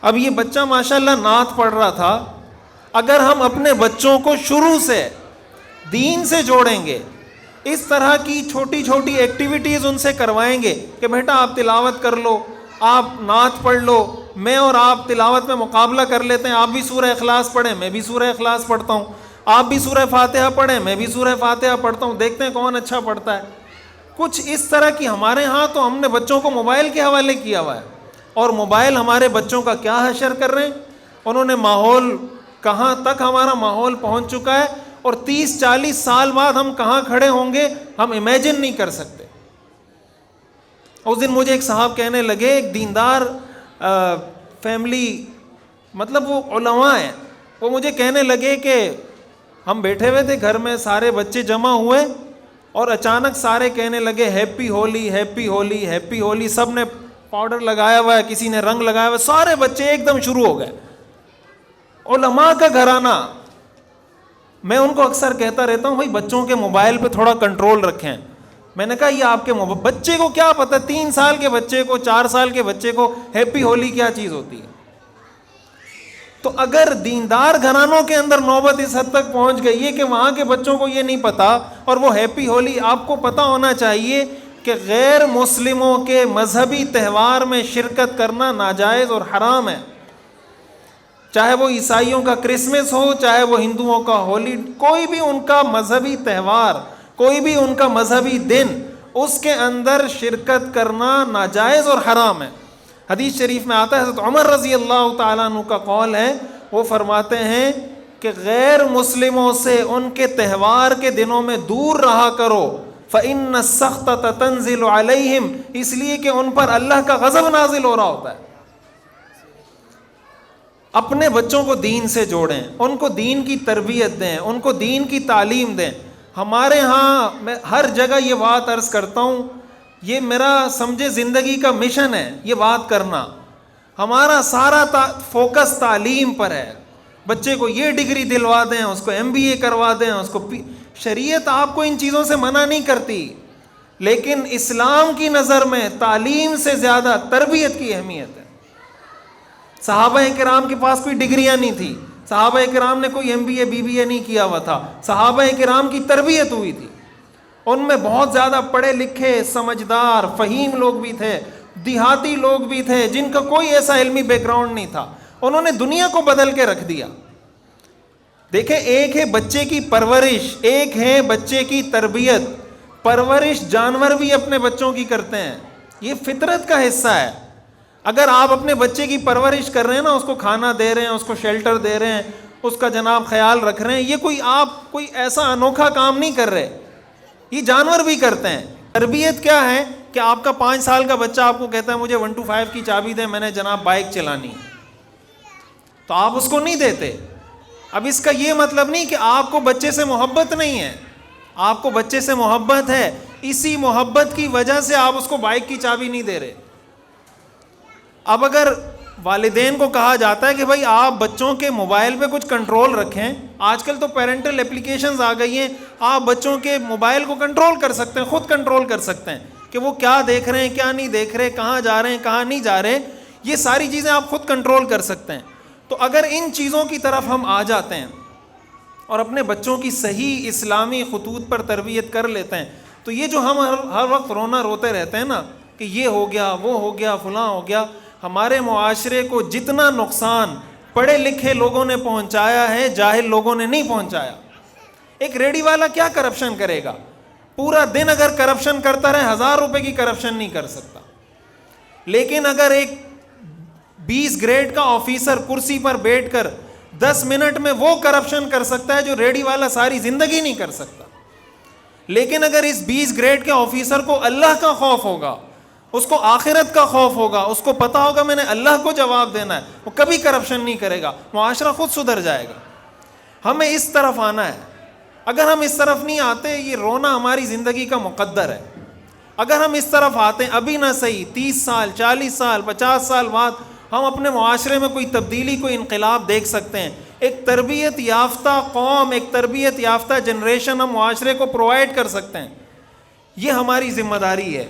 اب یہ بچہ ماشاءاللہ نعت پڑھ رہا تھا، اگر ہم اپنے بچوں کو شروع سے دین سے جوڑیں گے، اس طرح کی چھوٹی چھوٹی ایکٹیویٹیز ان سے کروائیں گے کہ بیٹا آپ تلاوت کر لو، آپ نعت پڑھ لو، میں اور آپ تلاوت میں مقابلہ کر لیتے ہیں، آپ بھی سورہ اخلاص پڑھیں، میں بھی سورہ اخلاص پڑھتا ہوں، آپ بھی سورہ فاتحہ پڑھیں، میں بھی سورہ فاتحہ پڑھتا ہوں، دیکھتے ہیں کون اچھا پڑھتا ہے. کچھ اس طرح کی. ہمارے ہاں تو ہم نے بچوں کو موبائل کے حوالے کیا ہوا ہے، اور موبائل ہمارے بچوں کا کیا حشر کر رہے ہیں. انہوں نے ماحول، کہاں تک ہمارا ماحول پہنچ چکا ہے، اور 30-40 سال بعد ہم کہاں کھڑے ہوں گے ہم امیجن نہیں کر سکتے. اس دن مجھے ایک صاحب کہنے لگے، ایک دیندار فیملی، مطلب وہ علماء ہیں، وہ مجھے کہنے لگے کہ ہم بیٹھے ہوئے تھے گھر میں، سارے بچے جمع ہوئے، اور اچانک سارے کہنے لگے happy Holi happy Holi happy Holi. سب نے پاؤڈر لگایا ہوا ہے، کسی نے رنگ لگایا ہوا ہے، سارے بچے ایک دم شروع ہو گئے. علماء کا گھرانہ. میں ان کو اکثر کہتا رہتا ہوں بھائی بچوں کے موبائل پہ تھوڑا کنٹرول رکھیں. میں نے کہا یہ آپ کے بچے کو کیا پتہ، 3 سال کے بچے کو، 4 سال کے بچے کو ہیپی ہولی کیا چیز ہوتی ہے. تو اگر دیندار گھرانوں کے اندر نوبت اس حد تک پہنچ گئی ہے کہ وہاں کے بچوں کو یہ نہیں پتا، اور وہ ہیپی ہولی، آپ کو پتا ہونا چاہیے کہ غیر مسلموں کے مذہبی تہوار میں شرکت کرنا ناجائز اور حرام ہے. چاہے وہ عیسائیوں کا کرسمس ہو، چاہے وہ ہندوؤں کا ہولی، کوئی بھی ان کا مذہبی تہوار، کوئی بھی ان کا مذہبی دن، اس کے اندر شرکت کرنا ناجائز اور حرام ہے. حدیث شریف میں آتا ہے، حضرت عمر رضی اللہ تعالیٰ عنہ کا قول ہے، وہ فرماتے ہیں کہ غیر مسلموں سے ان کے تہوار کے دنوں میں دور رہا کرو، فَإِنَّ السَّخْطَةَ تَنزِلُ عَلَيْهِمْ، اس لیے کہ ان پر اللہ کا غضب نازل ہو رہا ہوتا ہے. اپنے بچوں کو دین سے جوڑیں، ان کو دین کی تربیت دیں، ان کو دین کی تعلیم دیں. ہمارے ہاں میں ہر جگہ یہ بات عرض کرتا ہوں، یہ میرا سمجھے زندگی کا مشن ہے یہ بات کرنا. ہمارا سارا فوکس تعلیم پر ہے. بچے کو یہ ڈگری دلوا دیں، اس کو MBA کروا دیں، اس کو شریعت آپ کو ان چیزوں سے منع نہیں کرتی، لیکن اسلام کی نظر میں تعلیم سے زیادہ تربیت کی اہمیت ہے. صحابہ کرام کے پاس کوئی ڈگریاں نہیں تھی، صحابہ کرام نے کوئی MBA BBA نہیں کیا ہوا تھا، صحابہ کرام کی تربیت ہوئی تھی. ان میں بہت زیادہ پڑھے لکھے، سمجھدار، فہیم لوگ بھی تھے، دیہاتی لوگ بھی تھے جن کا کوئی ایسا علمی بیک گراؤنڈ نہیں تھا. انہوں نے دنیا کو بدل کے رکھ دیا. دیکھیں، ایک ہے بچے کی پرورش، ایک ہے بچے کی تربیت. پرورش جانور بھی اپنے بچوں کی کرتے ہیں، یہ فطرت کا حصہ ہے. اگر آپ اپنے بچے کی پرورش کر رہے ہیں نا، اس کو کھانا دے رہے ہیں، اس کو شیلٹر دے رہے ہیں، اس کا جناب خیال رکھ رہے ہیں، یہ کوئی ایسا انوکھا کام نہیں کر رہے، یہ جانور بھی کرتے ہیں. تربیت کیا ہے کہ آپ کا 5 سال کا بچہ آپ کو کہتا ہے مجھے 1 to 5 کی چابی دیں، میں نے جناب بائک چلانی، تو آپ اس کو نہیں دیتے. اب اس کا یہ مطلب نہیں کہ آپ کو بچے سے محبت نہیں ہے، آپ کو بچے سے محبت ہے، اسی محبت کی وجہ سے آپ اس کو بائک کی چابی نہیں دے رہے. اب اگر والدین کو کہا جاتا ہے کہ بھائی آپ بچوں کے موبائل پہ کچھ کنٹرول رکھیں، آج کل تو پیرنٹل اپلیکیشنز آ گئی ہیں، آپ بچوں کے موبائل کو کنٹرول کر سکتے ہیں، خود کنٹرول کر سکتے ہیں کہ وہ کیا دیکھ رہے ہیں، کیا نہیں دیکھ رہے، کہاں جا رہے ہیں، کہاں نہیں جا رہے، یہ ساری چیزیں آپ خود کنٹرول کر سکتے ہیں. تو اگر ان چیزوں کی طرف ہم آ جاتے ہیں اور اپنے بچوں کی صحیح اسلامی خطوط پر تربیت کر لیتے ہیں، تو یہ جو ہم ہر وقت روتے رہتے ہیں نا کہ یہ ہو گیا، وہ ہو گیا، فلاں ہو گیا، ہمارے معاشرے کو جتنا نقصان پڑھے لکھے لوگوں نے پہنچایا ہے، جاہل لوگوں نے نہیں پہنچایا. ایک ریڑھی والا کیا کرپشن کرے گا؟ پورا دن اگر کرپشن کرتا رہے، 1000 روپے کی کرپشن نہیں کر سکتا. لیکن اگر ایک 20 گریڈ کا آفیسر کرسی پر بیٹھ کر 10 منٹ میں وہ کرپشن کر سکتا ہے جو ریڑھی والا ساری زندگی نہیں کر سکتا. لیکن اگر اس 20 گریڈ کے آفیسر کو اللہ کا خوف ہوگا، اس کو آخرت کا خوف ہوگا، اس کو پتا ہوگا میں نے اللہ کو جواب دینا ہے، وہ کبھی کرپشن نہیں کرے گا، معاشرہ خود سدھر جائے گا. ہمیں اس طرف آنا ہے. اگر ہم اس طرف نہیں آتے، یہ رونا ہماری زندگی کا مقدر ہے. اگر ہم اس طرف آتے ہیں، ابھی نہ صحیح 30 سال 40 سال 50 سال بعد ہم اپنے معاشرے میں کوئی تبدیلی، کوئی انقلاب دیکھ سکتے ہیں. ایک تربیت یافتہ قوم، ایک تربیت یافتہ جنریشن ہم معاشرے کو پرووائڈ کر سکتے ہیں. یہ ہماری ذمہ داری ہے.